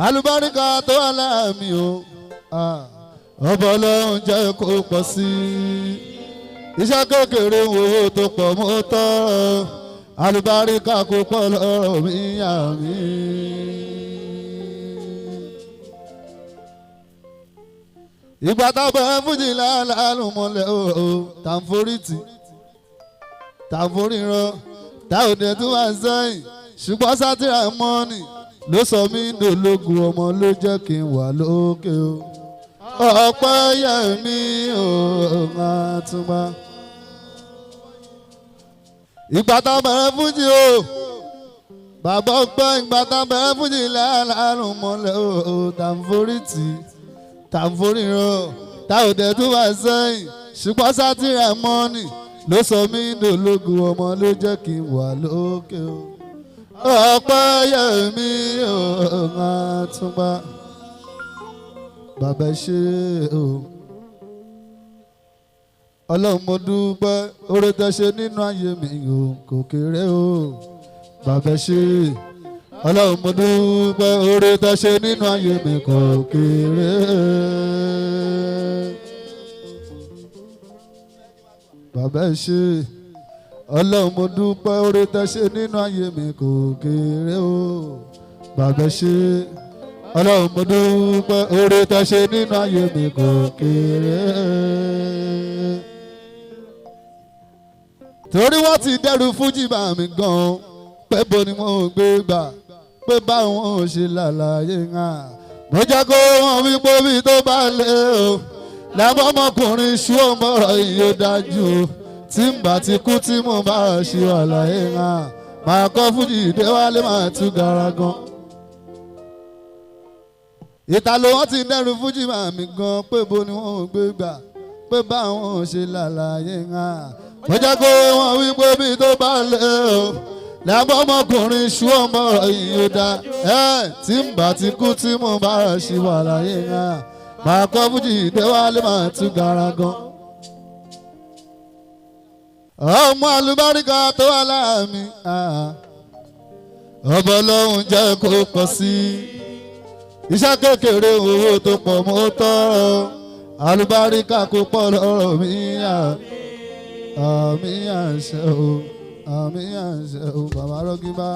Àlùbáríkà tó wà láàmì o ọba Ọlọ́run jẹ́ kó pọ̀ sí iṣẹ́ kékeré wo tó pọ̀ mọ́ tọ́ àlùbáríkà kó pọ̀ lọ́rọ̀ mi àmì. Ìgbà tábọ̀ fújì láàlú mọ́lẹ̀ o tàǹforítì tàǹforíran táòdẹ̀ tó wà sẹ́yìn ṣùgbọ́n sátìrà mọ́nì ló sọ mí dológun ọmọ ló jẹ́ kí n wà lókè o. Ọpẹ́ yẹ mí o máa tún bá. Ìgbà tá a bẹ̀rẹ̀ fújì o bàbá ọpẹ́ ìgbà tá a bẹ̀rẹ̀ fújì láàrún mọ́lẹ̀ o tàǹforítì tàǹforíran táòdẹ̀ tó wà sẹ́yìn ṣùgbọ́n sátìrà mọ́nì ló sọ mí dológun ọmọ ló jẹ́ kí n wà lókè o. Ọpẹ́ yẹ mí o máa tún bá. Bàbá ṣe o Ọlọ́run mo dúpẹ́ oore tẹ́ ṣe nínú ayé mi o kò kéré o. Bàbá ṣe Ọlọ́run mo dúpẹ́ oore tẹ́ ṣe nínú ayé mi kò kéré. Bàbá ṣe Ọlọ́run mo dúpẹ́ oore tẹ́ ṣe nínú ayé mi kò kéré o. Bàbá ṣe Ọlọ́run mo dúpẹ́ oore tẹ́ ṣe nínú ayé mi kò kéré. Torí wọ́n ti dẹ́rù fújì bá mi gan-an pé bo ni mo gbé gbà pé báwọn ò ṣe lálàyé hàn. Mo jẹ́ kó wọ́n wí pé bí tó bá lé o làbọ̀ ọmọkùnrin ṣú ọmọọ̀rọ̀ yìí ó dájú o. Tí n bá ti kú tí mo bá ṣe àlàyé hàn máa kọ́ fújì déwálé máa tú gara gan. Ìta ló wọ́n ti dẹ́rù fújì máa mi gan pé bo ni wọ́n gbé gbà pé báwọn ò ṣe lálàyé hàn. Mo jẹ́ kó wọ́n wí pé bí tó bá lé o làbọ̀ ọmọkùnrin ṣú ọmọọ̀rọ̀ yìí ó dá. Tí n bá ti kú tí mo bá ṣe àlàyé hàn máa kọ́ fújì déwálé máa tú gara gan. Ọmọ àlùbáríkà tó wà láàmì ọba Ọlọ́run jẹ́ kó pọ̀ sí iṣẹ́ kékeré owó tó pọ̀ mọ́ tọrọ àlùbáríkà kó pọ̀ lọ́rọ̀ mi àmì àṣẹ o àmì àṣẹ o bàbá rọ́gíbá.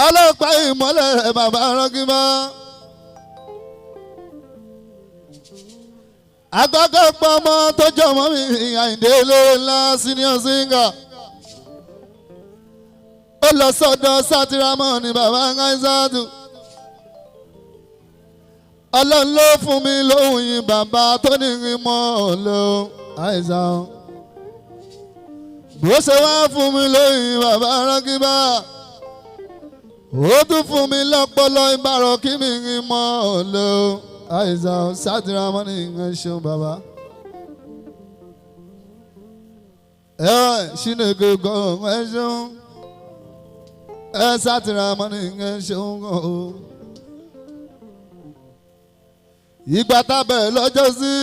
Ọlọ́pàá ìmọ́lẹ̀ bàbá rọ́gíbá. Àkọ́kọ́ pọ́nmọ́ tó jọmọ́ mi Àyìndé olóore ńlá senior singer. Ó lọ sọ́dọ̀ sátìrámọ́ ni bàbá Gáísàtù. Ọlọ́run ló fún mi lóhùn yìí bàbá tó ní ìrìnmọ́ ọ̀lọ́ àìsàn. Bó ṣe wá fún mi lóhùn yìí bàbá Rọ́gíbá. Ó tún fún mi lọ́pọlọ ìbárọ̀ kí mi ìrìnmọ́ ọ̀lọ́ àìsàn sátìrámọ́ ní ìyẹn ṣeun bàbá. Ṣínàgò gan ẹ ṣeun. Sátìrámọ́ ní ìyẹn ṣeun gan o. Ìgbà tábẹ̀ lọ́jọ́ sí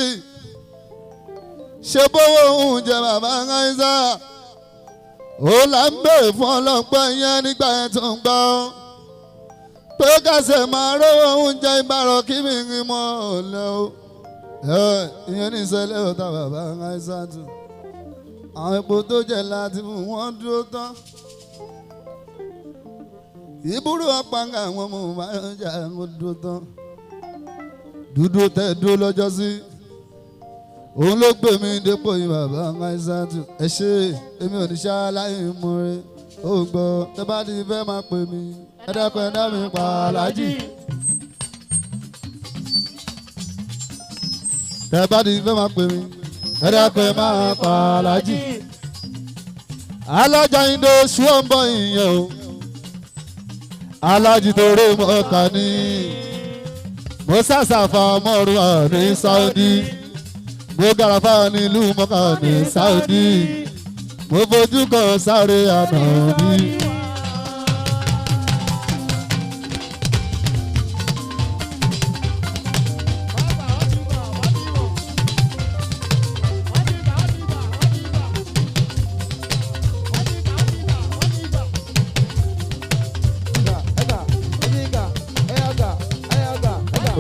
ṣe bówó oúnjẹ bàbá Gáísà. Ó là ń bèrè fún ọlọ́pẹ́ yẹn nígbà yẹn tó ń gbọ́. Pé kásẹ̀ máa rówó oúnjẹ ìbárọ̀ kí mi rìn mọ́ ọ̀lẹ́ o. Ìyẹn ní ìṣẹ̀lẹ̀ ọ̀tá bàbá Gáísàtù. Àwọn epo tó jẹ́ láti fún wọn dúró tán. Ìbúrú ọ̀páǹgà àwọn ọmọ máa ń jà ń dúró tán. Dúdú tẹ́ dúró lọ́jọ́ sí. Òun ló gbé mi dépò yìí bàbá Gáísàtù. Ẹ ṣe èmi ò ní ṣáláyé mú rẹ. Ó gbọ́ tẹ́ bá ti fẹ́ máa pè mí. Ẹ dákun ẹ dá mi pa Aláàjì. Tẹ́ bá ti fẹ́ máa pè mí. Ẹ dákun ẹ máa pa Aláàjì. Alájà Indo ṣùgbọ́n bọ̀ ìyẹn o. Aláàjì tó rè mọ́ka ní. Mo sàṣàfà mọ́rù ní Saudi. Mo gàràfà nílùú Mọ́kà ní Saudi. Mo fojú kan sáré àná bí.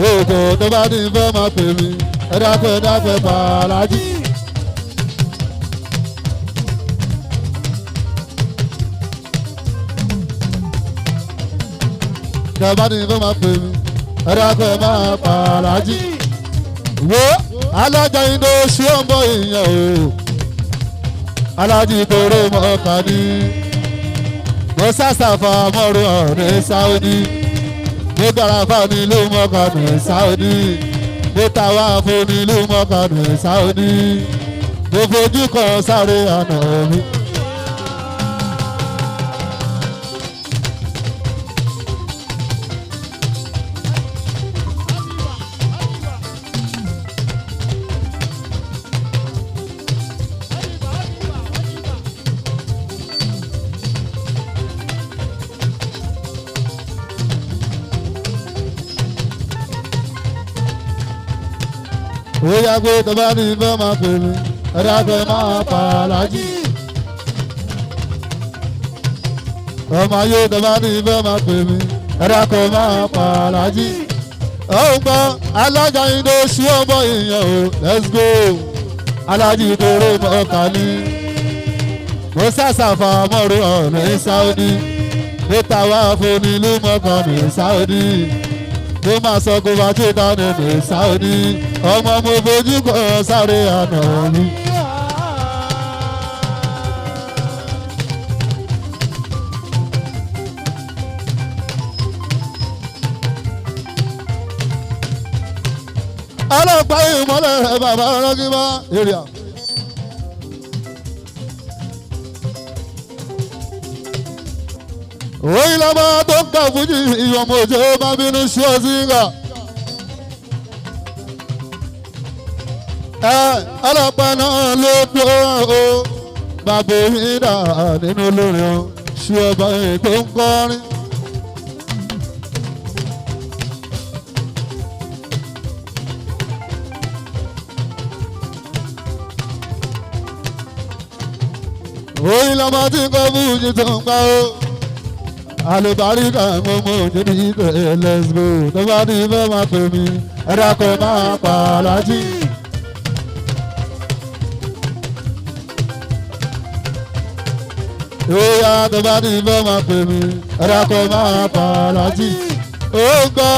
òkò tó bá ní fẹ́ máa pè mí ẹ dákẹ́ Bàlájì. tẹ́ bá ní fẹ́ máa pè mí ẹ dákẹ́ máa Bàlájì. wo alájà indo ṣú ọmọ ìyẹn o alájì tóró mọ́ka ní mo sàṣàfà mọ́rùn ọ̀rẹ́ Saudi mo gàràfà nílùú mọ́ka ní Saudi mo tàwa fún nílùú mọ́ka ní Saudi mo fojú kan sáré àná mi. ó yá pé tó bá ní fẹ́ máa pè mí ẹ dákẹ́ máa Bàlájì. ọmọ ayé tó bá ní fẹ́ máa pè mí ẹ dákẹ́ máa Bàlájì. ó ń gbọ́ alájà indo ṣú ọmọ ìyẹn o let's go alájì tóró mọ́ka ní mo sàṣàfà mọ́rùn ọ̀rẹ́ Saudi mo tàwa fún nílùú mọ́ka ní Saudi mo máa sọ kó bá tí dání ní Saudi ọmọ mo fojú kan sáré àná mi. ọlọ́pàá ìmọ̀lẹ̀ bàbá rọ́gímọ́ èrè. òyìn lọ́mọ tó ń kà fújì ìyọ̀mọ̀ òjò máa bínú ṣú ọ sí ìgbà. ọlọ́pàá náà ló tó o bàbá ìdá nínú olórin o ṣú ọba ètò ń kọrin. òyìn lọ́mọ tí ń kọ́ fújì tó ń kọ́ o alùbáríkà gbogbo òjò ní ìtẹ̀ let's go tó bá ní fẹ́ máa pè mí ẹ dákẹ́ máa Bàlájì. Oya tó bá ní fẹ́ máa pè mí ẹ dákẹ́ máa Bàlájì. ó gbọ́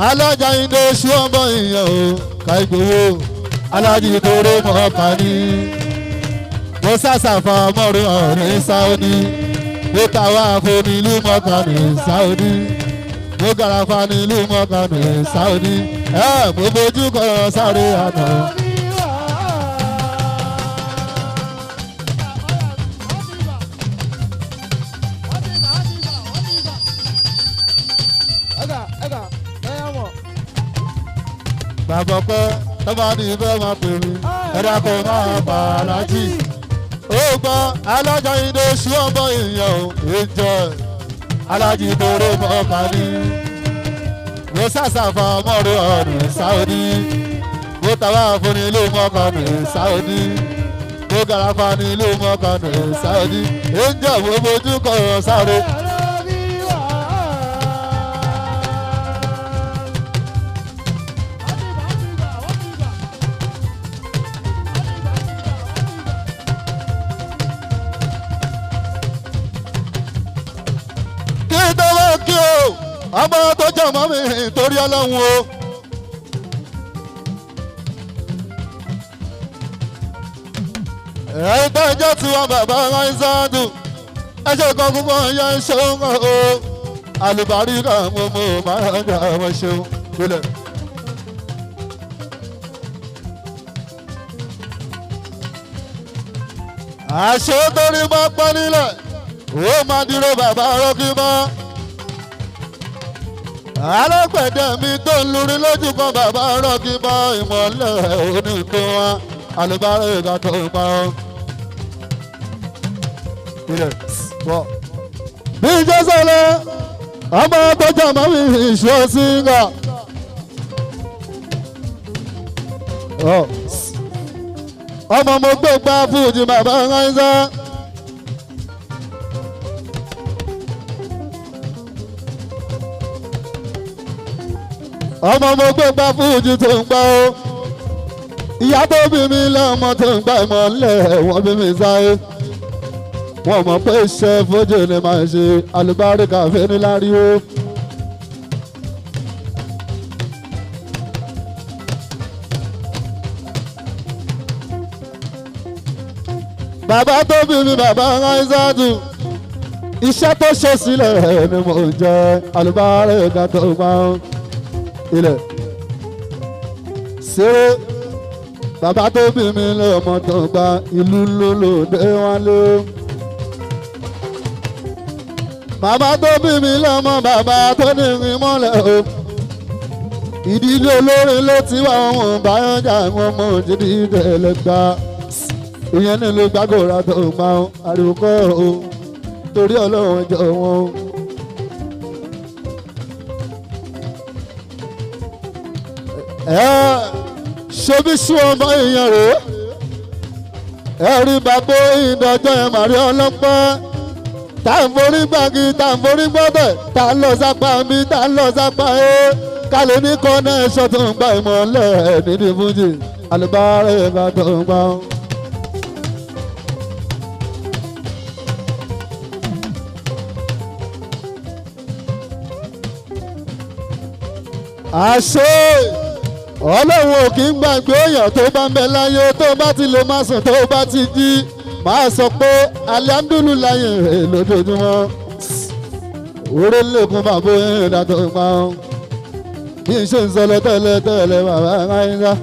alájà indo ṣú ọmọ ìyẹn o ká ìgbòho alájì tóró mọ́ka ní mo sàṣàfà mọ́rùn ọ̀rẹ́ Saudi mo tàwa fún nílùú mọ́ka ní Saudi mo gàràfà nílùú mọ́ka ní Saudi mo fojú kan sáré àná. bàbá pẹ́ tó bá ní fẹ́ máa pè mí ẹ dákẹ́ máa Bàlájì. ó gbọ́ alájà indo ṣú ọmọ ìyẹn o ìjọ alájì tóró mọ́ka ní mo sàṣàfà mọ́rùn ọ̀rẹ́ Saudi mo tàwa fún nílùú mọ́ka ní Saudi mo gàràfà nílùú mọ́ka ní Saudi ìjọ mo fojú kan sáré. ọmọ tó jẹ́ ọmọ mi torí Ọlọ́run o. ẹ̀yin tó ń jẹ́ tiwọn bàbá Ráìsádù ẹ ṣe kan fún wọn yẹn ṣeun o. àlùbáríkà mo máa ń jà wọ́n ṣeun gbélẹ̀. àṣẹ torí bá pẹ́ nílẹ̀ ó máa dúró bàbá rọ́gímọ́. alágbẹ̀dẹ mi tó ń lurin lójú kan bàbá rọ́gímọ́ ìmọ̀lẹ̀ oníkan wa àlùbáríkà tó ń pa ọ́. bí jésùlẹ̀ ọmọ tó jẹ́ ọmọ mi ìṣó síngà. ọmọ mo gbé gbá fújì bàbá ránṣẹ́. ọmọ mo gbé gbá fújì tó ń gbá o ìyá tó bí mi lọ́mọ tó ń gbá ìmọ̀lẹ̀ wọ́n bí mi sáyé wọ́n mọ̀ pé iṣẹ́ fújì ni màá ṣe alùbáríkà fẹ́ ní láríwó. bàbá tó bí mi bàbá Aizatu iṣẹ́ tó ṣe sílẹ̀ ni mo jẹ́ alùbáríkà tó gbá ilẹ̀ ṣe bàbá tó bí mi lọ́mọ tó gba ìlú lólòdé wálé bàbá tó bí mi lọ́mọ bàbá tó ní ìrìn mọ́lẹ̀ o ìdílé olórin ló ti wá ọmọ báyọ̀jà àwọn ọmọ òjìdí tẹ̀lé gbà ìyẹn nílùú gbàgòrà tó gbà ariwo kọ́ o torí ọlọ́run ẹjọ́ wọn. ṣebí sún ọmọ èèyàn rè é rí bàbá ìdọ̀jọ́ yẹn màrí ọlọ́pẹ́ tá à ń forí gbàgì tá à ń forí gbọ́dọ̀ tá à ń lọ sápá mi tá à ń lọ sápá ẹ kálí ní kọ́nà ẹ̀ṣọ́ tó ń gba ìmọ̀lẹ̀ nídìí fújì alùbárẹ̀ ìgbà tó ń gbà. àṣẹ ọlọ́run ò kí ń gbàgbé èèyàn tó bá ń bẹ láyé tó bá ti lè máa sùn tó bá ti jí máa sọ pé alihamdulilayi lójoojúmọ́ orí lèkún bàbá yẹn dàtọ̀ pa ọ́ bí n ṣe ń sọ lọ́tẹ̀lẹ̀ tẹ̀lẹ̀ bàbá Aisha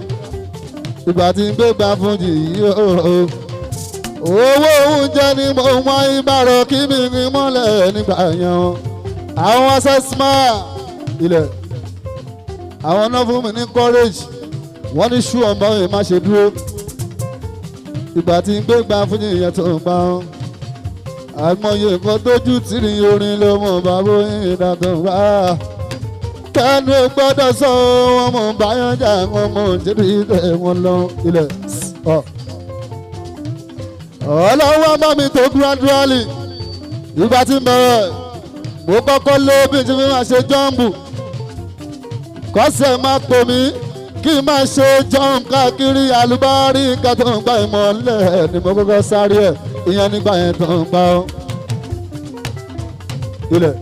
ìgbà tí ń gbé gbà fún jì yí owó oúnjẹ ni mo wá ìbàrọ̀ kí mi rìn mọ́lẹ̀ nígbà yẹn àwọn sẹ́sìmá ilẹ̀ àwọn náà fún mi ní courage wọ́n ní ṣú ọmọ yìí má ṣe dúró ìgbà tí ń gbé gbà fún yìnyín tó ń pa ọ́ àgbọ̀nyẹ nǹkan tójú tìrì orin ló mọ̀ bàbá yìí dàtọ̀ wá kẹ́nu gbọ́dọ̀ sọ wọn mọ̀ báyọ̀ jà wọn mọ̀ jẹ́rì tẹ̀ wọn lọ ilẹ̀ ọlọ́wọ́ bá mi tó gradually ìgbà tí ń bẹ̀rẹ̀ mo kọ́kọ́ lé bí tí mi máa ṣe jọ́ǹbù kọ́sẹ̀ máa pò mí kí n máa ṣe jump káàkiri àlùbárí nǹkan tó ń gba ìmọ̀lẹ̀ ni mo kọ́kọ́ sáré ẹ̀ ìyẹn nígbà yẹn tó ń gbà ọ́ ilẹ̀.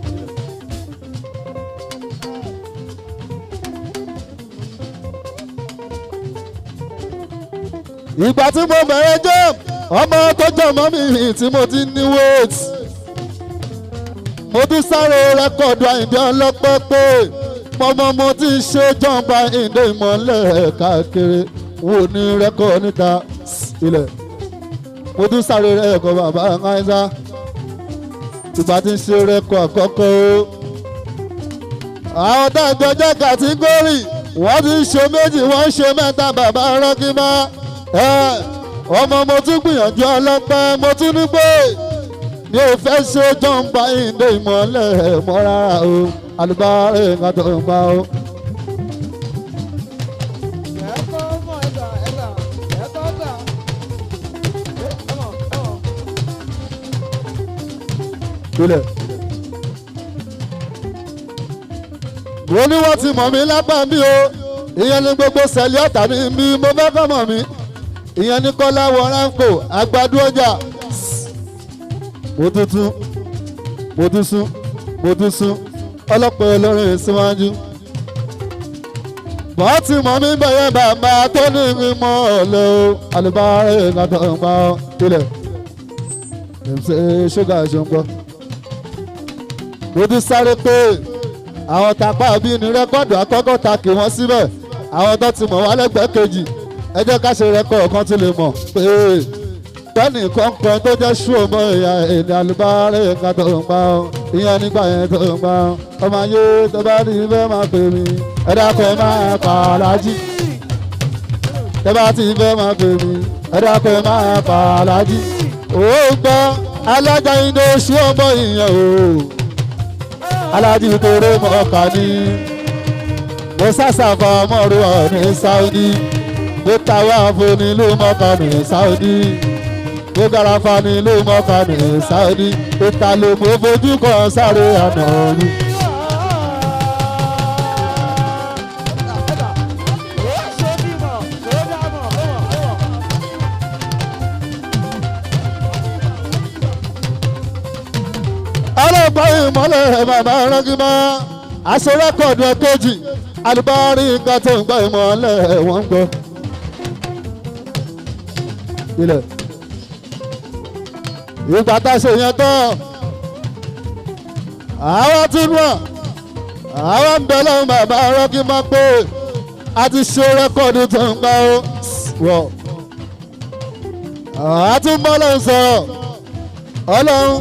ìgbà tí mo bẹ̀rẹ̀ jump ọmọ tó jẹ́ ọmọ mi tí mo ti ní weight mo tún sáré rẹ́kọ̀dù Àyìndé Ọlọ́pẹ́ pé mo ti ṣe jọ̀ǹba ìdè ìmọ̀lẹ̀ káàkiri wo ní rẹ́kọ̀ níta ilẹ̀ mo tún sáré rẹ́kọ̀ bàbá Aisha ìgbà tí ń ṣe rẹ́kọ̀ àkọ́kọ́ àwọn tájọ jẹ́ kàtígórì wọ́n ti ṣe méjì wọ́n ń ṣe mẹ́ta bàbá rọ́kímá ọmọ mo tún gbìyànjú Ọlọ́pẹ́ mo tún ní pé mi ò fẹ́ ṣe jọ̀ǹba ìdè ìmọ̀lẹ̀ mọ́ rárá o alùbárẹ̀ nǹkan tó ń gbà ó. mo ní wọ́n ti mọ̀ mí lápá mi o ìyẹn ní gbogbo sẹ́lẹ̀ ọ̀tà mi bí mo fẹ́ kọ́ mọ̀ mí ìyẹn ní Kọ́lá Wọ́ránkò àgbàdo ọjà mo tún sún Ọlọ́pẹ́ olórin síwájú wọ́n ti mọ̀ mí bẹ̀yẹ̀ bàbá tó ní mímọ́ ọ̀lẹ́ o alùbárẹ̀ ìgbàdàn ọgbà ilẹ̀ ṣe ṣúgà ṣòǹgbọ́ mo tún sáré pé àwọn tapá bí ní rẹ́kọ̀dù àkọ́kọ́ ta kì wọ́n síbẹ̀ àwọn tó ti mọ̀ wá lẹ́gbẹ̀ẹ́ kejì ẹ jẹ́ ká ṣe rẹ́kọ̀dù kan tún lè mọ̀ pé tẹ́nì kọ̀ọ̀kan tó jẹ́ ṣú ọmọ ìyá èdè alùbárẹ̀ ìgbàdàn ọgbà ìyẹn nígbà yẹn tó ń gbà ọmọ ayé tó bá ní fẹ́ máa pè mí ẹ dákẹ́ máa pa Aláàjì tó bá ti fẹ́ máa pè mí ẹ dákẹ́ máa pa Aláàjì ó gbọ́ alájà iná oṣù ọmọ ìyẹn o Aláàjì kórè mọ́ọ̀ká ní mo sàṣàfà mọ́rù ọ̀ ní Saudi mo tàwa fún nílùú mọ́ọ̀ká ní Saudi mo garafa ní ìlú mọ́ọ̀ká ní Saudi ìtàlẹ̀ mo fojú kan sáré àná rí. ìmọ́lẹ̀ bàbá rọ́gímọ́ aṣọ rẹ́kọ̀dù ẹ̀kejì alùbárí nǹkan tó ń gbọ́ ìmọ́lẹ̀ wọ́n ń gbọ́. ilẹ̀ ìgbà tá a ṣe yẹn tán àwọn tún náà àwọn ń bẹ lọ́wọ́ bàbá rọ́gímọ́ pé a ti ṣe rẹ́kọ̀dù tó ń gbọ́ wọ̀ àtúmọ̀ lọ́hùn sọ̀rọ̀ ọlọ́run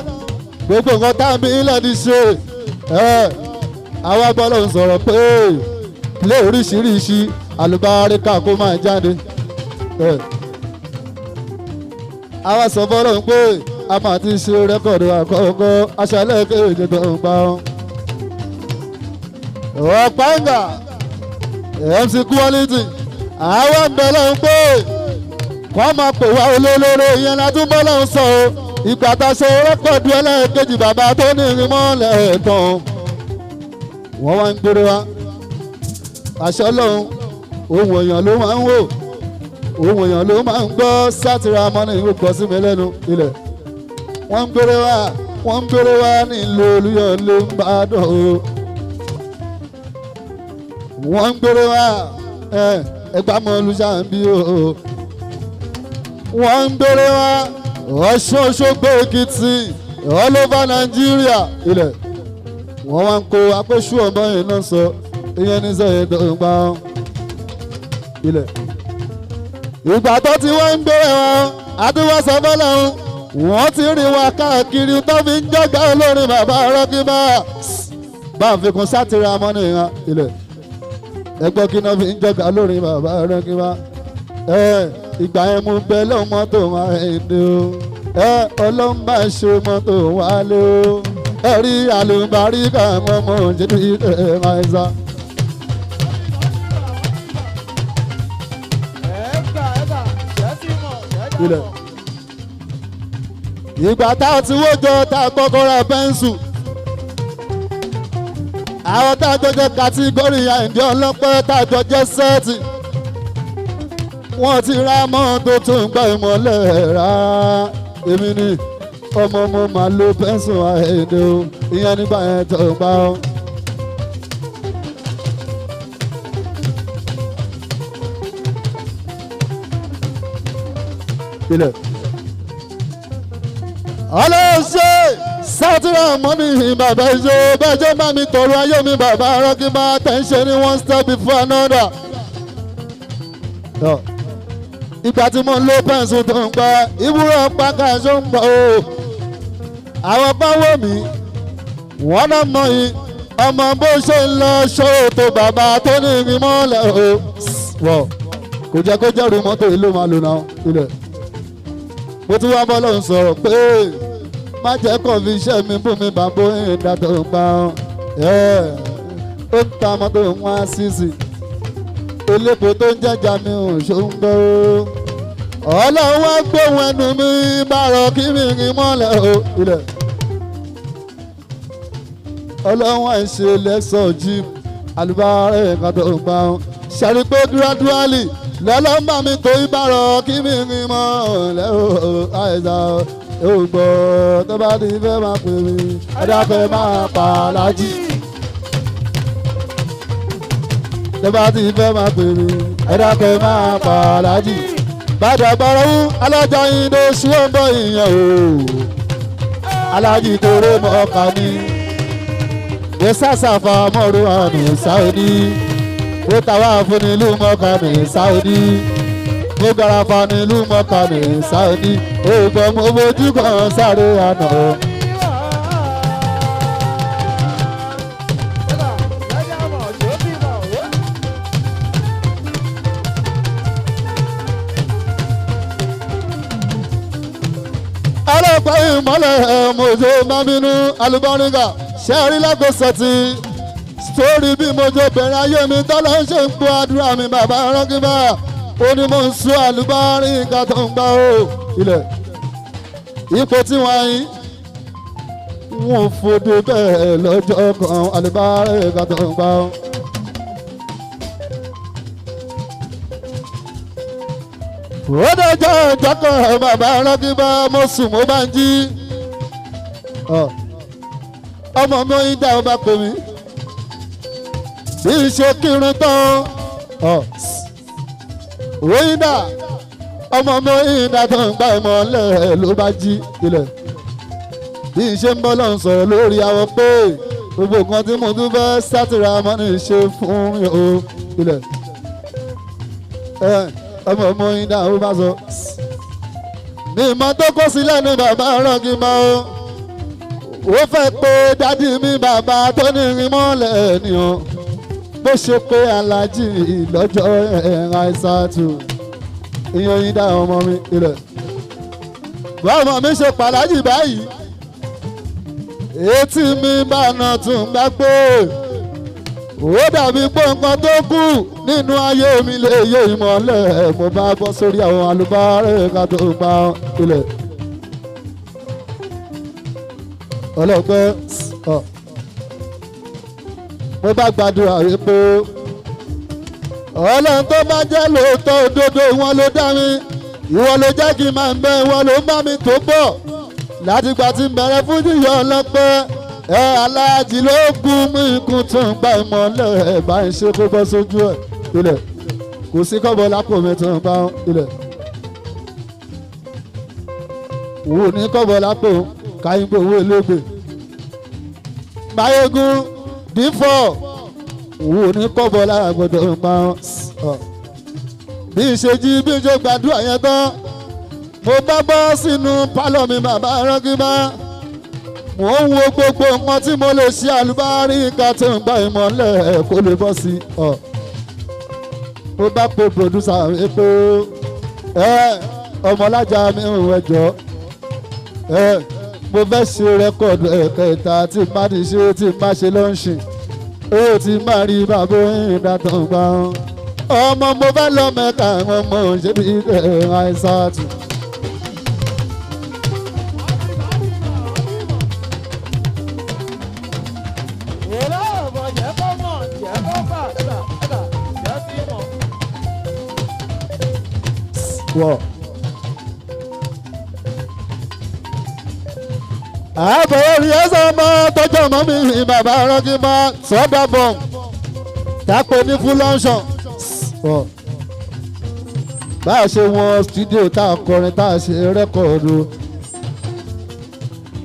gbogbo nǹkan tá a bí ilẹ̀ ní ṣe àwọn agbọ́ lọ́hùn sọ̀rọ̀ pé ilé oríṣiríṣi àlùbáríkà kó máa jáde àwọn sọ fọ́lọ́hùn pé a máa ti ṣe rẹ́kọ̀dù àkọ́kọ́ aṣálẹ̀ kéèké tó ń pa ọ́ ọ̀páǹgà MC Quality àwọn ń bẹ lọ́hùn pé wọ́n máa pè wá olólóró ìyẹn la tún bọ́ lọ́hùn sọ o ìgbà tá a ṣe rẹ́kọ̀dù ẹlẹ́ẹ̀kejì bàbá tó ní ìrìnmọ́lẹ̀ tán wọ́n wá ń gbére wá àṣọ lọ́hùn ohun èèyàn ló máa ń wò ohun èèyàn ló máa ń gbọ́ sátìrà mọ́nì ìwé gbọ́ sí mi lẹ́nu ilẹ̀ wọ́n ń gbére wá nílùú Olúyọ̀lé ń bá dùn o wọ́n ń gbére wá ẹgbàmọ́ olùṣàǹbí o wọ́n ń gbére wá Ọ̀ṣun Òṣogbo Èkìtì all over Nàìjíríà ilẹ̀ wọ́n wá ń kó apẹ́ṣù ọmọ yìí náà sọ ìyẹn ní sẹ́yìn tó ń gbà ọ́ ilẹ̀ ìgbà tó ti wọ́n ń gbére wọn àdúgbò sọ́fọ́lá wọ́n ti rí wọn káàkiri tó fi ń jọ́gà olórin bàbá rọ́gímọ́ bá ń fi kún sátìrà mọ́nì ìhàn ilẹ̀ ẹgbẹ́ kí náà fi ń jọ́gà olórin bàbá rọ́gímọ́ ìgbà yẹn mú bẹ lọ́wọ́ mọ́tò máa ń dé o ọlọ́run bá ṣe mọ́tò wálé o ẹ̀rí àlùbáríkà ọmọ òjèdè ẹ̀ máa ń sá. ìgbà tá a ti wójọ tá a kọ́kọ́ ra pẹ́ńsù àwọn tá a jọ jẹ́ kàtígórì àìndí ọlọ́pẹ́ tá a jọ jẹ́ sẹ́ẹ̀tì wọ́n ti ra mọ́tò tó ń gba ìmọ̀lẹ̀ rárá èmi ni ọmọ mo máa lo pẹ́ńsù àìndí o ìyẹn nígbà yẹn tó ń gbà ó. ilẹ̀ ọlọ́ṣẹ́ sátúrà mọ́nì bàbá ìṣó bẹ́jọ́ bá mi tọrọ ayé mi bàbá rọ́gímọ́ tẹ̀sán ní one step before another. ìgbà tí mo ń lo pẹ́ǹsù tó ń pa ìwúrọ̀ pàkàṣọ ń bọ̀ o àwọn báwo mi wọ́n náà mọ̀ yìí ọmọ bó ṣe ń lọ ṣòótọ́ bàbá tó ní ìrìnmọ́lẹ̀ o wọ̀ kò jẹ́ kó jẹ́rù mọ́tò ìlú máa lò náà ilẹ̀ mo tún wá bọ́ lọ́hùn sọ̀rọ̀ pé má jẹ́ kàn fi iṣẹ́ mi bú mi bàbá ìdá tó ń pa ọ́ ó ń ta mọ́tò wá sísì elépo tó ń jẹ́jà mi ò ṣóńgbó ọlọ́run wá gbóhùn ẹnu mi bàrọ̀ kí mi rìn mọ́lẹ̀ o ilẹ̀ ọlọ́run wá ń ṣe lẹ́sọ̀ jíìmù alùbárẹ̀ kan tó ń pa ọ́ ṣàrí pé gradually lọ́lọ́mbà mi tó ìbàrọ̀ kí mi rìn mọ́lẹ̀ o àìsàn ò gbọ́ tó bá ti fẹ́ máa pè mí ẹ̀dá fẹ́ máa pa lájì. tó bá ti fẹ́ máa pè mí ẹ̀dá fẹ́ máa pa lájì. bàdà bọ̀rọ̀ wú alájà indo ṣùgbọ́n ìyẹn o alájì tóró mọ́ ọkà ní. yẹ sàṣàfà mọ́rùn àmì sáódì ó tàwa fún nílùú mọ́kà ní sáódì mo garafa nílùú mọ́kà ní sáódì ògbọ́n mo bójú kan sáré àná. ọlọ́pàá ìmọ̀lẹ̀ mọ̀jọ́ mábínú alùbáríkà ṣẹ́rí lágbèsọ̀tì sórí bí mọ̀jọ́ bẹ̀rẹ̀ ayé mi tọ́lá ń ṣe ń gbọ́ àdúrà mi bàbá rọ́gímọ́ ó ní mo ń sún àlùbáríkà tó ń gbà ó ilẹ̀ ipò tí wọ́n yín wọ́n fòdè bẹ́ẹ̀ lọ́jọ́ kan àlùbáríkà tó ń gbà ó. ó dẹjọ́ ìjọkọ̀ bàbá rọ́gímọ́ mo sùn mo bá ń jí ọmọ mi oyin dá ọba pè mí bí n ṣe kírun tán oyin dá ọmọ mi oyin dá tó ń gbá ìmọ̀lẹ̀ ló bá jí ilẹ̀ bí n ṣe ń bọ́ lọ́n sọ̀rọ̀ lórí àwọ̀ pé gbogbo nǹkan tí mo tún fẹ́ sátìrà mọ́ni ṣe fún mi o ilẹ̀ ọmọ mi oyin dá ó bá sọ ní ìmọ̀ tó kó sílẹ̀ ní bàbá rọ́ọ̀kì máa ó fẹ́ pé dádì mi bàbá tó ní irin mọ́lẹ̀ ènìyàn bó ṣe pé aláàjì lọ́jọ́ ẹ̀rọ àìsàtù ìyẹn yín dá ọmọ mi ilẹ̀ bọ́ọ̀mọ mi ṣe pàlájì báyìí etí mi bá nà tún gbá pé ó dàbí pé nǹkan tó kù nínú ayé mi lè yé ìmọ̀lẹ̀ mo bá bọ́ sórí àwọn alùbárẹ̀ ká tó gbá ilẹ̀ ọlọ́pẹ́ mo bá gbàdúrà wípé ọlọ́run tó bá jẹ́ lóòótọ́ òdodo ìwọ ló dá mi ìwọ ló jẹ́ kí n máa ń bẹ ìwọ ló ń bá mi tó bọ̀ látìgbà tí ń bẹ̀rẹ̀ fún yíyọ ọlọ́pẹ́ aláàjì ló gún mú ikú tó ń gba ìmọ̀lẹ̀ bá ń ṣe kó bọ́ sójú ẹ̀ ilẹ̀ kò sí kọ́bọ̀ lápò mi tó ń bá ilẹ̀ wò ní kọ́bọ̀ lápò káyíngbò owó elégbè mayegun dífọ̀ wò ní kọ́bọ̀ lára gbọdọ̀ ń bá bí ìṣèjì bí ìṣe gbàdúrà yẹn tán mo bá bọ́ sínú pálọ̀ mi bàbá ránkìmá mo ń wo gbogbo nǹkan tí mo lè ṣe àlùbáríkà tó ń gba ìmọ̀lẹ̀ kó lè bọ́ sí mo bá pe pòdúsà mi pé ọmọlájà mi ò wẹjọ́ mo fẹ́ ṣe rẹ́kọ̀dù ẹ̀kẹta tí má ti ṣe tí má ṣe lọ́ọ̀ṣìn ó ti má rí bàbá ìdàtàn gbà ọmọ mo fẹ́ lọ mẹ́ka ọmọ òṣèlú àìsàtù. àbọ̀wọ̀ rí ẹsẹ̀ ọmọ tọ́jú ọmọ mi bàbá rọ́gí mọ́ sọ́dọ̀ bọ̀m tápẹ́ ní fúlọ́ńṣọ̀n bá a ṣe wọn stúdíò tá a kọrin tá a ṣe rẹ́kọ̀dù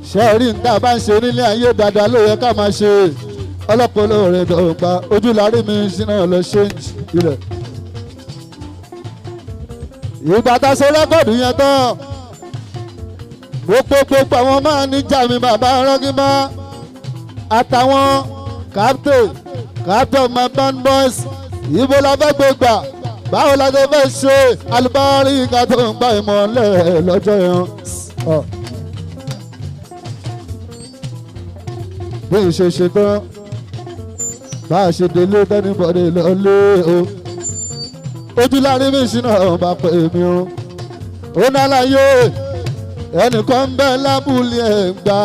ṣẹ́ẹ̀rí níta bá ń ṣe nílé ayé dáadáa ló yẹ ká máa ṣe ọlọ́pọ̀lọ́ rẹ̀ dọ̀gba ojúlárí mi ṣínà lọ ṣe ilẹ̀ ìgbà tá a ṣe rẹ́kọ̀dù yẹn tán gbogbo àwọn máa níjà mi bàbá rọ́gímá àtàwọn captain my band boys ibo la fẹ́ gbé gbà báwo la ṣe fẹ́ ṣe alùbáríkà tó ń gba ìmọ̀lẹ̀ lọ́jọ́ yẹn. bí n ṣe ṣe tán bá a ṣe délé tẹ́nibọ̀dé lọ́lé o ojúlárí mi ṣìnà bá pè mí o ó náà láyé ẹnìkan bẹ lábúlé Ẹ̀gbá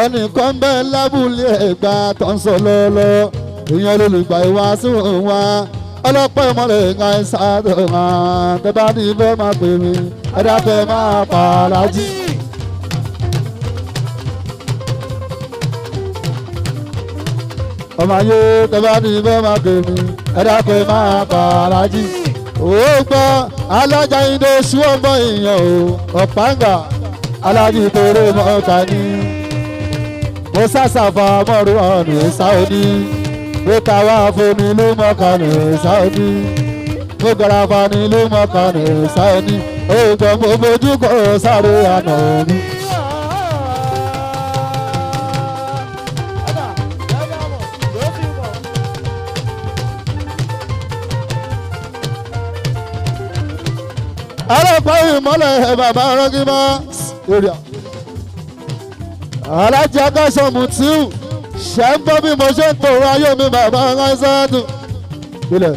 ẹnìkan bẹ lábúlé Ẹ̀gbá tó ń sọ lọ́lọ́ ìyẹn lólùgbà ìwà sí wa ọlọ́pàá ìmọ̀lẹ̀ ẹ̀ka ìsàdọ̀ hàn tẹ́ bá ní ìfẹ́ máa pè mí ẹ̀dá fẹ́ máa pààlájì. ọmọ ayé tẹ́ bá ní ìfẹ́ máa pè mí ẹ̀dá fẹ́ máa pààlájì. ó gbọ́ alájà ìdè ṣú ọmọ èèyàn o ọ̀páǹgà alájì tèrè mọ́ta ní. mo sàṣàfà mọ́rú ọ̀nà sáódì mo tàwa fún ìlú mọ́kà ní sáódì mo garafa ní ìlú mọ́kà ní sáódì ó gbọ́ mo fojú kọ́ sáré àná mi. ọlọ́pàá ìmọ̀lẹ̀ bàbá rọ́gímọ́ èrè alájí akásọ̀ Mutiu ṣe ń bọ́ bí mo ṣe ń tòrò ayé mi bàbá ránṣẹ́dù ilẹ̀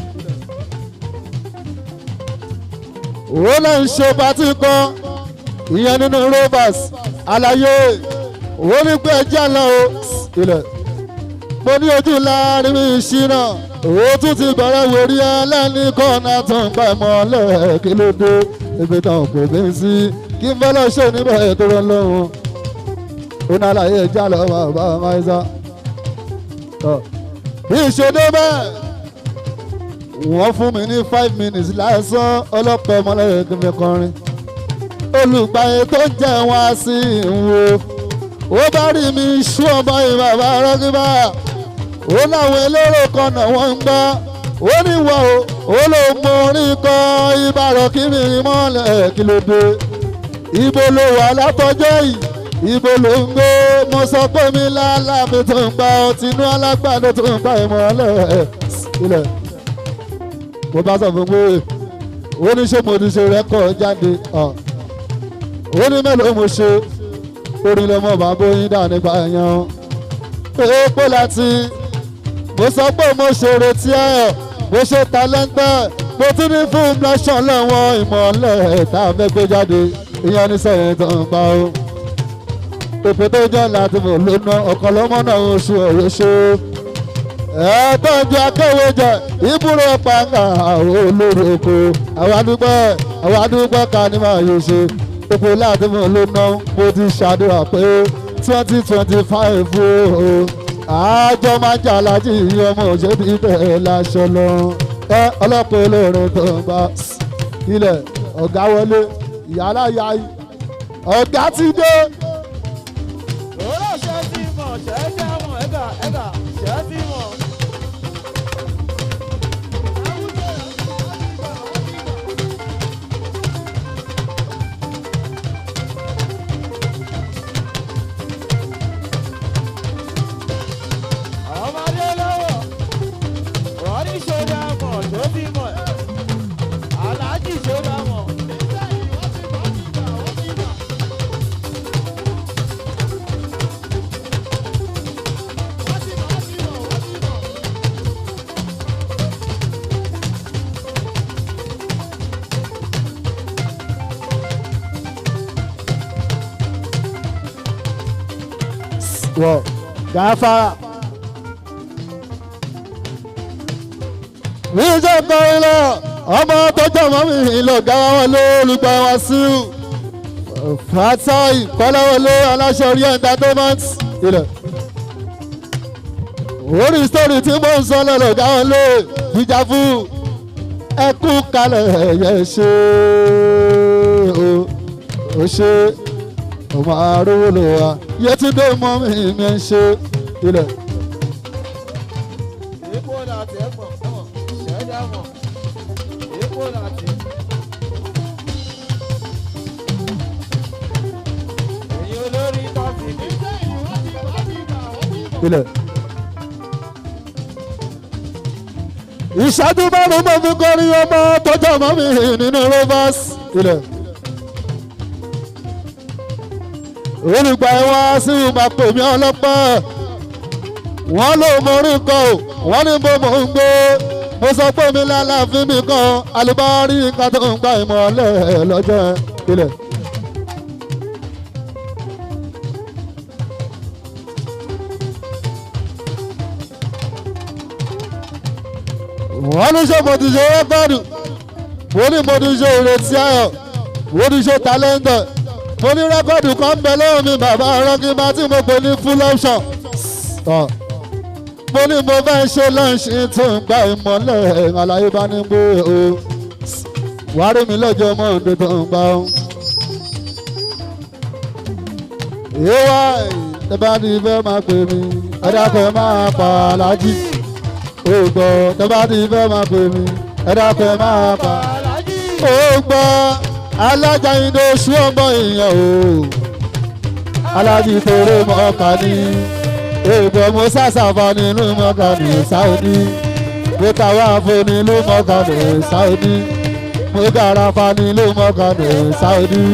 òun náà ń ṣe pàtí kan ìyẹn nínú Rovers àlàyé òun ní pé ẹjẹ́ àná o ilẹ̀ mo ní ojú láàrin mi ṣínà òun tún ti bẹ̀rẹ̀ wòrí ẹlẹ́ni kọ́nà tó ń gbà mọ́lẹ̀ kí ló dé ibi táwọn pè mí sí kí n bá lọ ṣe níbẹ̀ tó rọ lọ́wọ́ ó ní àlàyé ìjà lọ bàbá máìsá. bí ìṣòdó bẹ́ẹ̀ wọ́n fún mi ní 5 minutes lásán ọlọ́pàá ọmọlẹ́yìn kí mi kọrin. olùgbàyè tó ń jẹ́ wá sí ìwò ó bá rí mi ṣú ọmọ ìbàbá rọ́gíbà ó láwọn elérò kan náà wọ́n ń gbọ́ ó níwọ̀ ó ló mọ orin kan ìbàrọ̀ kí mi rí mọ́lẹ̀ kí ló dé ibo ló wà látọjọ́ yìí ibo ló ń gbé mo sọ pé mi lálámi tó ń gba ọtínú alágbàdo tó ń gba ìmọ̀lẹ̀ ilẹ̀ mo bá sọ fún pé ó ní ṣé mo ti ṣe rẹ́kọ̀ọ́ jáde ó ní mélòó mo ṣe orin lọmọ bàbá oyin dà nípa ẹ̀yàn pé láti mo sọ pé mo ṣe retí ẹ̀ mo ṣe talẹ́ńtẹ́ mo tún ní fún nation lọ́wọ́ ìmọ̀lẹ̀ tá a fẹ́ gbé jáde ìyẹn ní sẹ́yìn tó ń pa ó pèpè tó jẹ́ láti mọ̀ ló ná ọ̀kan lọ́mọ náà oṣù ọ̀rọ̀ ṣe tọ́jú akéwé jẹ ìbúrò pàǹgà àwọn olórí oko àwọn adúgbò ká ní máa yóò ṣe pèpè láti mọ̀ ló ná mo ti ṣàdúrà pé 2025 o àjọ máa jà láti ọmọ òṣèlú ibẹ̀ láṣọ lọ ọlọ́pàá olórin tó ń bá ilẹ̀ ọ̀gá wọlé ìyálà yáyí ọ̀gá ti dé. òwúrọ̀ ṣe ti mọ̀ ṣe é jẹ́ mọ̀ ẹ̀gà ṣe é ti mọ̀. ọmọdé lọ́wọ́ wọ́n ní ṣọ́dá mọ̀ tó ti mọ̀ aláàjì ṣọ́dá mọ̀. wọ gáfárà níjẹ́ kọrin lọ ọmọ tó jọmọ́ mi lọ gáwá wọlé olùgbà wá sí fatai kọ́láwọlé aláṣẹ orí entertainment ilẹ̀ orí sítórì tí mo ń sọ lọ́lọ́ gáwọlé jíjà fún ẹkú kalẹ̀ ẹ̀yẹ ṣe ó ṣe ọmọ arúgbó lò wá Yétúndé mọ́ mi ń ṣe ilẹ̀. èèpo láti ẹ̀pọ̀ ṣẹ́dá mọ̀ èèpo láti. ẹ̀yin olórí tọ́sí ní. ilẹ̀. ìṣáájú márùn-ún mo fi kọrin ọmọ tọ́jà mọ́ mi nínú rovers ilẹ̀. olùgbà ẹwà sí máa pè mí ọlọ́pàá wọ́n ló mọ orí kan o wọ́n ní mo mọ̀ ń gbé mo sọ pé mi lálàáfín mi kan alùbárí nǹkan tó ń gba ìmọ̀lẹ̀ lọ́jọ́ ilẹ̀. wọ́n ní ṣe mo ti ṣe rẹ́kọ́ọ̀dù mo ní mo ti ṣe ìrètí ayọ̀ mo ti ṣe tálẹ́ńtẹ̀ mo ní rẹ́kọ́ọ̀dù kan ń bẹ lọ́wọ́ mi bàbá rọ́gí bá tí mo pè ní full option. mo ní mo fẹ́ ṣe lọ́ọ̀ṣì tó ń gba ìmọ̀lẹ̀ àlàyé bá ní gbé o wàá rí mi lọ́jọ́ mọ́ọ̀dé tó ń gbà ó. ìwà tẹ́bá ní ìfẹ́ máa pè mí ẹ̀dákọ̀ máa pa aláàjì ògbọ́ tẹ́bá ní ìfẹ́ máa pè mí ẹ̀dákọ̀ máa pa ògbọ́ alájà iná oṣù ọmọ èèyàn o alájì tóró mọ́ọ̀ká ní èèbọ̀ mo sàṣàfà nínú mọ́ọ̀ká ní Saudi mo tàwa àfọ nínú mọ́ọ̀ká ní Saudi mo gàràfà nínú mọ́ọ̀ká ní Saudi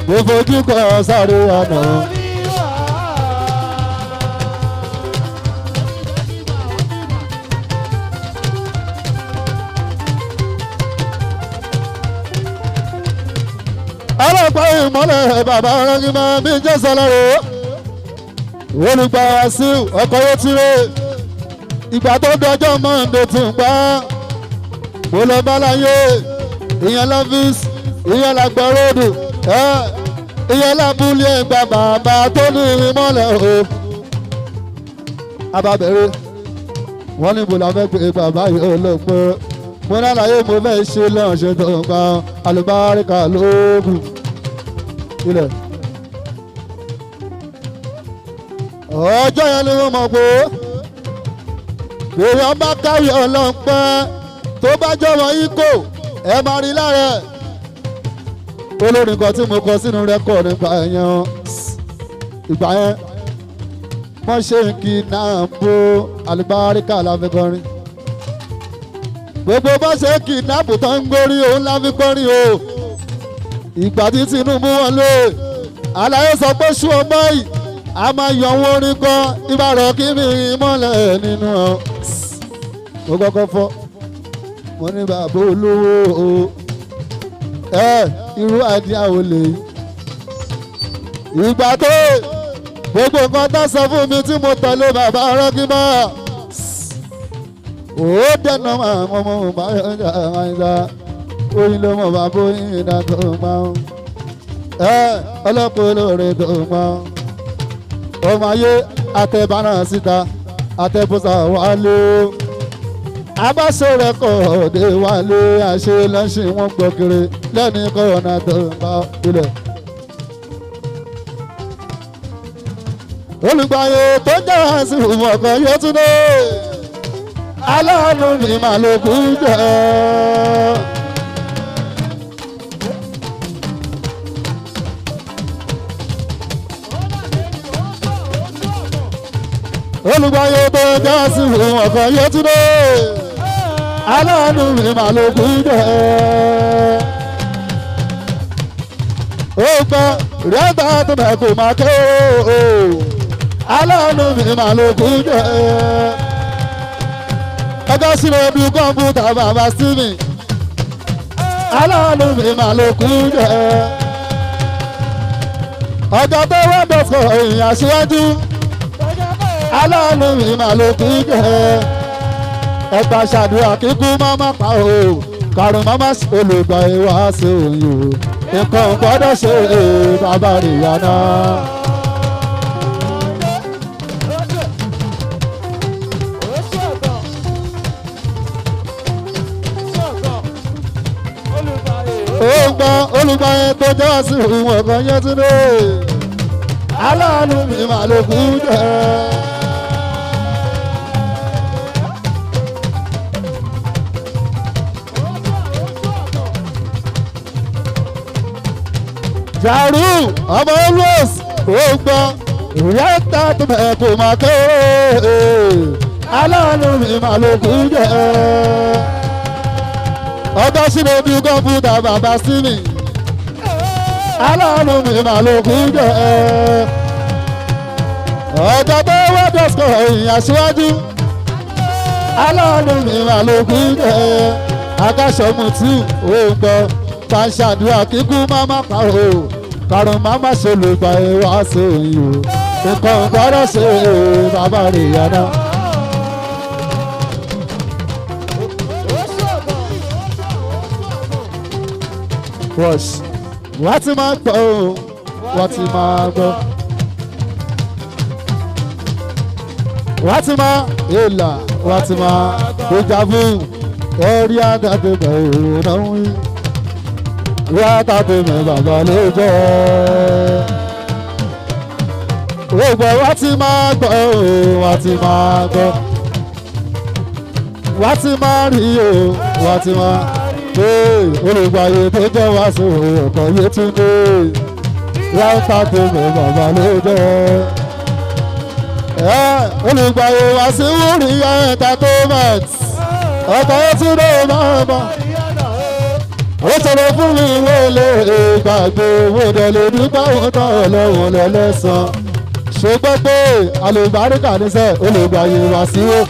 mo fojú kan sáré ọ̀nà. ọlọ́pàá ìmọ̀lẹ̀ bàbá ọ̀rọ̀gí máa bí jẹ́ sọlọ́rọ̀ olùgbà wàsíù ọkọ̀ yóò tiré ìgbà tó dọjọ́ mọ́ǹdé tún gbá mo lọ bá láyé ìyẹn lọ́fíìsì ìyẹn làgbà róòdù ìyẹn lábúlé ẹgbà bàbá tó ní ìmọ̀lẹ̀ o. ababẹ̀rẹ̀ wọ́n ní bùlá fẹ́ pé bàbá yóò lọ pé mo lálàyé mo fẹ́ ṣe lọ́n ṣe tó nǹkan àlùbáríkà lóògùn ilẹ̀. ọjọ́ yẹn ni wọ́n mọ̀ pé èèyàn bá káwé ọlọ́pẹ́ tó bá jọ̀wọ́ ikó ẹ máa rí lára ẹ̀. olórin kan tí mo kọ sínú rẹ́kọ̀d nípa ẹ̀yẹn ìgbà yẹn wọ́n ṣe ń kí náà bó àlùbáríkà láfikọ́rin. gbogbo bá ṣe kí náà bó tán ń gbórí òun láfikọ́rin o. ìgbà tí Tinubu wọn lé àlàyé sọ pé ṣú ọmọ yìí a máa yọ wọn orin kan ìbàrọ̀ kí mi mọ́lẹ̀ nínú ọ. mo kọ́kọ́ fọ́ mo ní bàbá olówó o irú àdíà ò lè yí. ìgbà tó gbogbo nǹkan tó sọ fún mi tí mo tẹ̀lé bàbá rọ́gímọ́ ó dẹ̀nà ọmọ bá yọjà àìsà oyin ló mọ̀ bàbá oyin ìdá tó máa ń ọlọ́pàá olóore tó máa ń ọmọ ayé àtẹ̀bánà síta àtẹ̀bùsà wálé abáṣe rẹ́kọ̀dé wálé àṣẹ lọ́sìn wọn gbọ́ kiri lẹ́ni kọ́ọ̀nà tó bá ilẹ̀. olùgbàyè tó jẹ́ àṣì ọkọ̀ yóò tún dé aláàánú mi máa ló kú jẹ́. olùgbàyè tó jẹ́ àṣì ọkọ̀ yóò tún dé aláàánú mi máa ló kú jẹ́. ó gbọ́ rẹ́ta tó bẹ̀ kò máa ké o aláàánú mi máa ló kú jẹ́. ọjọ́ sílẹ̀ bí kọ́mpútà bàbá Stephen aláàánú mi máa ló kú jẹ́. ọjọ́ tó wá dọ̀fọ̀ ìyìn aṣíwájú aláàánú mi máa ló kú jẹ́. ẹgbà ṣàdúrà kíkú máma pa o karùn máma olùgbà ìwà sí òyìn o nǹkan gbọ́dọ̀ ṣe bàbá rìyà náà. ó gbọ́ olùgbà yẹn tó jẹ́ sí òun ọ̀kan yẹn tún dé aláàánú mi máa ló kú jẹ́. jàrú ọmọ olùs ó gbọ́ ìrẹ́ta tó bẹ̀ kò máa ké aláàánú mi máa ló kú jẹ́. ọjọ́ sílẹ̀ bí kọ́mpútà bàbá Stephen aláàánú mi máa ló kú jẹ́. ọjọ́ tó wá dọ́sọ̀ ìyìn aṣíwájú aláàánú mi máa ló kú jẹ́. akáṣọ́mùtù ó gbọ́ pàṣàdúrà kíkú máma pa o karùn máma ṣe lè gba ìwà sí òyìn o nǹkan gbọ́dọ̀ ṣe bàbá rẹ̀ yàrá. wọ́n ti máa gbọ́ o wọ́n ti máa gbọ́ wọ́n ti máa èèlà wọ́n ti máa gbèjà fún ẹ̀rí àgàtẹ̀ bẹ̀rẹ̀ náà wí. Yàtà tó mi bàbá ló jẹ́. Gbogbo wa ti máa gbọ́ o, wa ti máa gbọ́. Wa ti máa rí o, wa ti máa gbé. Olùgbàyè tó jẹ́ wá sí ọkọ̀ yé tún dé. Yàtà tó mi bàbá ló jẹ́. Olùgbàyè wá sí wúrí entertainment. Ọkọ̀ yé tún dé máa bọ̀. Ó sọ̀rọ̀ fún mi wọlé ìgbàgbé wòdẹ̀lẹ̀ dúpẹ́ òótọ́ ọlọ́run lẹ́lẹ́sàn. ṣùgbọ́n pé àlùbáríkà níṣẹ́ olùgbàyè wá sí ó.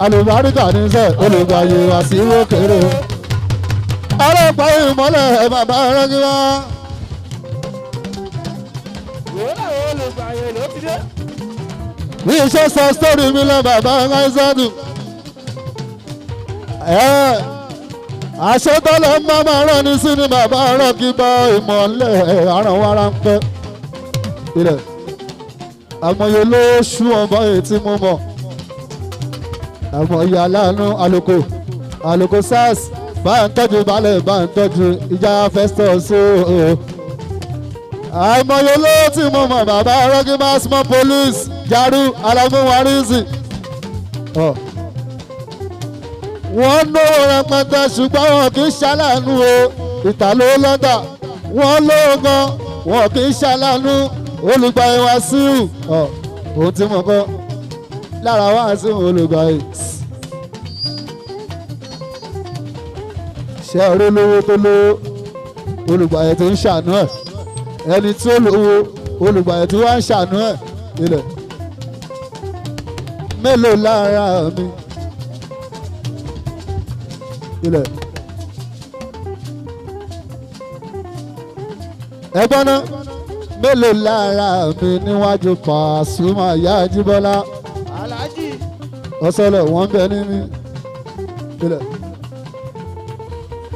àlùbáríkà níṣẹ́ olùgbàyè wá sí ó kéré. ọlọ́pàá ìmọ̀lẹ̀ bàbá rẹ́gí wá. olùgbàyè ló bí iṣẹ́ sọ sítórì mi lọ bàbá Aizatu. Àṣetọ́lẹ̀ ń bá máa rán ní sí ni bàbá rán kí bá ìmọ̀lẹ̀ àrùn wa ráńpẹ́. Ilẹ̀ àmọye ló ṣú ọmọ ètí mo mọ̀. Àmọye aláàánú àlòkò SARS bá ń tọ́jú balẹ̀ bá ń tọ́jú ìjà Festus o. Àmọye ló tí mo mọ̀ bàbá rọ́gí máa small police jaru alámúwárísì. Wọ́n lówó rẹpẹtẹ ṣùgbọ́n wọn kì í ṣàlànú o. Ìtàló lọ́dà wọ́n lówó gan wọn kì í ṣàlànú. Olùgbà ìwà síhù ohun tí mo kọ́ lára wá sí olùgbà yìí. Ṣé orí lówó tó lówó olùgbà yìí tó ń ṣàánú ẹ̀ ẹni tí ó lówó olùgbà yìí tó wá ń ṣàánú ẹ̀ ilẹ̀ mélòó lára mi ilẹ̀ ẹgbọ́n náà mélòó lára mi níwájú Pasuma ìyá Ajíbọ́lá Aláàjì ọ̀sọ̀lẹ̀ wọ́n bẹ nínú ilẹ̀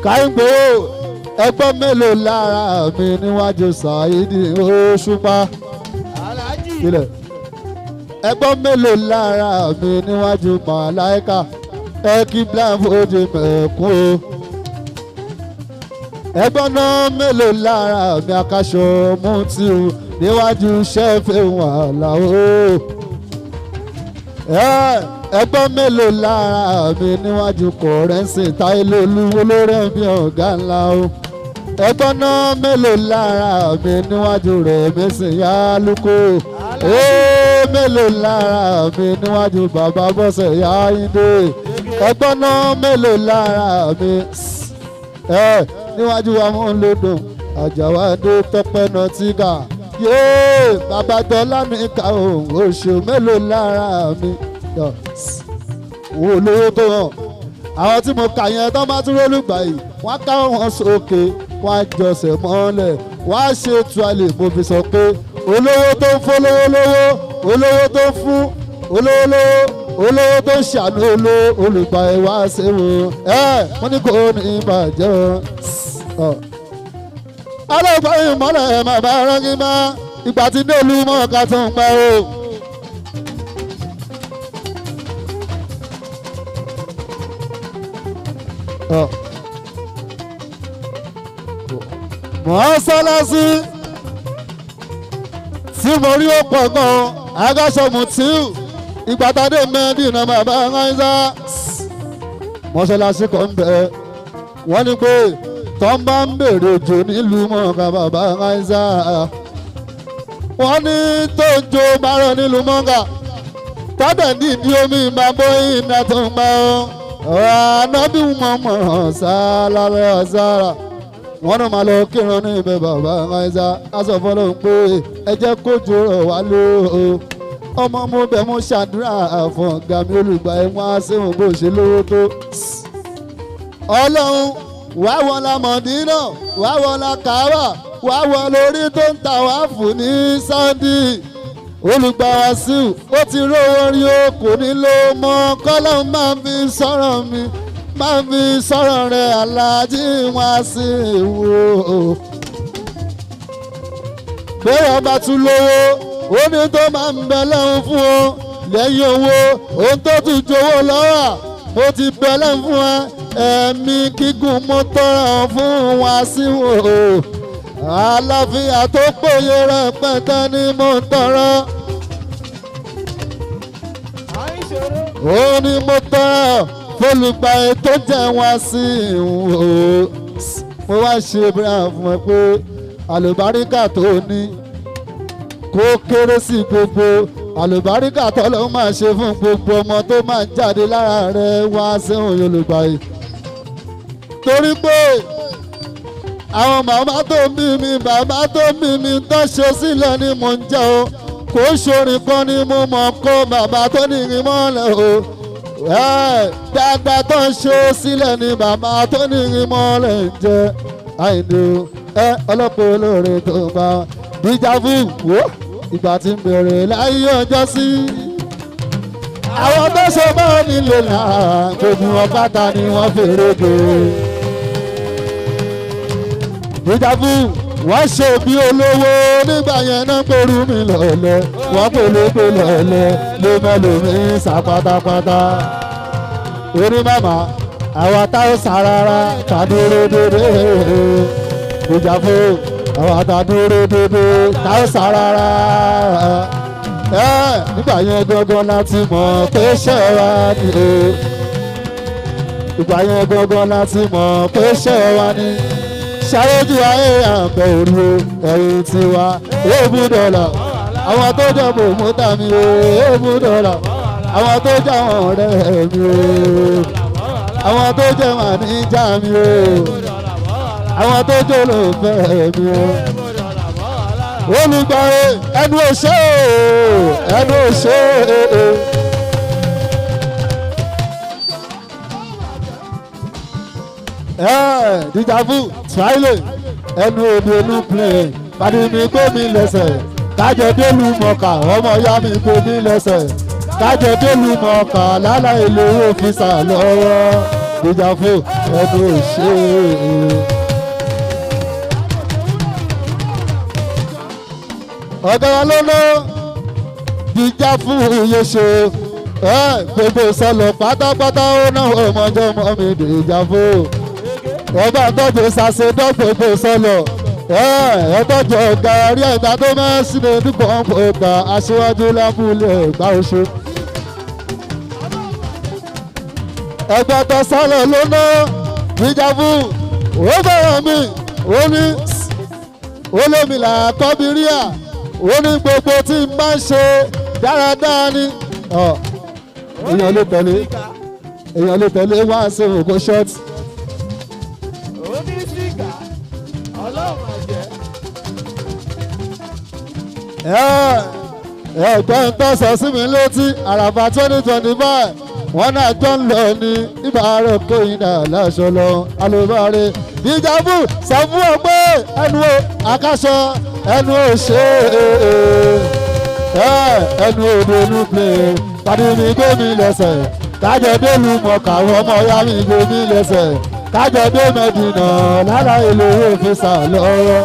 káyìngbó ẹgbọ́n mélòó lára mi níwájú Saidi Òṣùpá Aláàjì ilẹ̀ ẹgbọ́n mélòó lára mi níwájú Màláíkà ẹkí blàmfojì mẹ̀kún o ẹgbọ́n náà mélòó lára mi Akaṣọ Mútíù níwájú Ṣẹ́fẹ̀ wàhálà o ẹgbọ́n mélòó lára mi níwájú Kọ̀rẹ́nsì Táílólú olórẹ́bí ọ̀gá ńlá o ẹgbọ́n náà mélòó lára mi níwájú Rẹ̀mísì Yálùkò mélòó lára mi níwájú Bàbá Bọ́sẹ̀ Yáyíndé ẹgbọ́n náà mélòó lára mi níwájú Amúlòdùn Àjàwádé Tọ́pẹ́ Nọtígà bàbá Dọ́là mi ká òun oṣù mélòó lára mi wo lówó tó hàn àwọn tí mo kà yẹn tó bá tún rólùgbà yìí wọ́n ká wọn sókè wọ́n á jọsẹ̀ mọ́lẹ̀ wọ́n á ṣe tualè mo fi sọ pé olówó tó ń fún olówó tó ń fún olówó tó ń ṣàánú olùgbà ẹ̀ wá ṣe wọ́n ní kò ní ìbàjẹ́ o. Alọ́gbà ìmọ̀lẹ̀ bàbá rọ́gí má ìgbà tí délú mọ́ ọ̀ká tó ń pẹ́ o. Mọ́sálásí tí mo rí ó pọ̀ gan Akaṣọ Mútíù ìgbà tàdé mẹ́dínà bàbá Aizá mọ́sálásí kan ń bẹ̀ wọ́n ní pé tọ́ ń bá ń bèrè òjò nílùú mọ́ọ̀ká bàbá Aizá wọ́n ní tó ń jo bárọ̀ nílùú mọ́ọ̀ká tọ́dẹ̀ ní ìdí omi ìbábọ́ iná tó ń gbà ọ́ ànábì mọ̀mọ́ sálálẹ́ ọ̀sára wọ́n náà máa lọ kírun ní ibẹ̀ bàbá Aizá aṣọ fọlọ́ ń pé ẹ jẹ́ kójú rọ̀ wá ló ọmọ mo bẹ̀ mo ṣàdúrà fún ọ̀gá mi olùgbà ẹ̀ wọ́n á ṣéwọ̀n bó ṣe lówó tó ọlọ́run wá wọn la Mọ̀dínà wá wọn la Káàbà wá wọn lórí tó ń ta wá fún ní Sáúdì olùgbà Wàsíù ó ti rówó rí o kò ní ló mọ kọ́lọ́n máa fi sọ̀rọ̀ mi máa fi sọ̀rọ̀ rẹ̀ Aláàjì Wàsíù o. bẹ́ẹ̀ ọba tún lówó ó ní tó máa ń bẹ lẹ́hùn fún o lẹ́yìn owó ohun tó tún jowó lọ́wọ́ mo ti bẹ lẹ́hùn fún ẹ ẹ̀mí gígùn mo tọrọ fún Wàsíù o àlàáfíà tó péye rẹpẹtẹ ni mo tọrọ ó ní mo tọrọ fólùgbà ètò jẹ́ Wàsíù o mo wá ṣe bíra fún ẹ pé àlùbáríkà tó ní kó kéré sí gbogbo àlùbáríkà tó ló máa ṣe fún gbogbo ọmọ tó máa jáde lára rẹ̀ Wàsíù Yorùbá yìí torí pé àwọn màmá tó bí mi bàbá tó bí mi tó ṣe sílẹ̀ ni mò ń jẹ́ o kò ṣorin kan ni mo mọ̀ kó bàbá tó ní ìrìn mọ́lẹ̀ o dáadáa tó ń ṣe sílẹ̀ ni bàbá tó ní ìrìn mọ́lẹ̀ ń jẹ́ Àyìndé ọlọ́pàá olóore tó bá díjà fún wo ìgbà tí ń bèrè láyé ọjọ́ sí àwọn tó ṣe mọ́ nílé náà gbogbo ọ̀pátá ni wọ́n fèrè gbé. Ìjàpù wọ́n ṣe bí olówó nígbà yẹn náà pẹ̀lú mi lọ́lẹ̀ wọ́n pèlépe lọ́lẹ̀ ló mẹ́lòmí sá pátápátá. Orí màmá àwa táwọn sàrara tàdúró dédé. Ìjàpù àwa tàdúró dédé táwọn sàrara. Nígbà yẹn gangan láti mọ̀ pé ṣé wa ni o. Ìgbà yẹn gangan láti mọ̀ pé ṣé wa ni. Ṣàyẹ̀jú ayé àbẹ̀ òru ẹ̀yìn tiwa èébú dọ̀là àwọn tó jẹ́ bòmútà mi o èébú dọ̀là àwọn tó jẹ́ àwọn ọ̀rẹ́ mi o àwọn tó jẹ́ màníjà mi o àwọn tó jẹ́ olùfẹ́ mi o. Olùgbàre ẹnu òṣè ẹnu òṣè. Ìjàpù tíráìlì ẹnu òde olú plẹ̀ pàdé mi gbé mi lẹ́sẹ̀ kájọ délù mọ̀ọ́kà ọmọ ya mi gbé mi lẹ́sẹ̀ kájọ délù mọ̀ọ́kà lálá ìlú òfìsà lọ́wọ́. Ìjàpù ẹnu òṣè. Ọ̀gá wa ló ná Ìjàpù yóò ṣe gbogbo sọlọ pátápátá ó náà ọmọdé ọmọ mi dé Ìjàpù. Ọba tọ́jú ṣàṣedọ́ gbogbo sọlọ ẹ̀ẹ́dọ́jọ ọ̀gá rí ẹ̀dá tó máa ń sinmi nípa ọ̀pọ̀ ọ̀gá aṣíwájú lábúlé ẹ̀gbá oṣù. Ẹgbẹ́ tó sọlọ ló ná Ìjàpù ó bẹ̀rẹ̀ mi ó ní olómìnira kọ́bíríà ó ní gbogbo tí n bá ń ṣe dáradára ni. Èèyàn lè tẹ̀lé wá sí òkú ṣọ́ọ̀tì. Ẹ̀gbọ́n ń tọ́sọ̀ sí mi létí àràbà 2025 wọ́n náà jọ ń lọ ní ìbára kóyìnà láṣọ lọ alóbáre. Ìjàpù sọ fún ọ pé ẹnu àkàṣọ ẹnu òṣè ẹnu òde inú plẹ̀ pàdé mi gbé mi lẹ́sẹ̀ kájọ délùú mọ̀ọ́kà ọmọ ya mi gbé mi lẹ́sẹ̀ kájọ dé mẹ́dínà lára ìlú òfìsà lọ́wọ́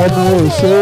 ẹnu òṣè.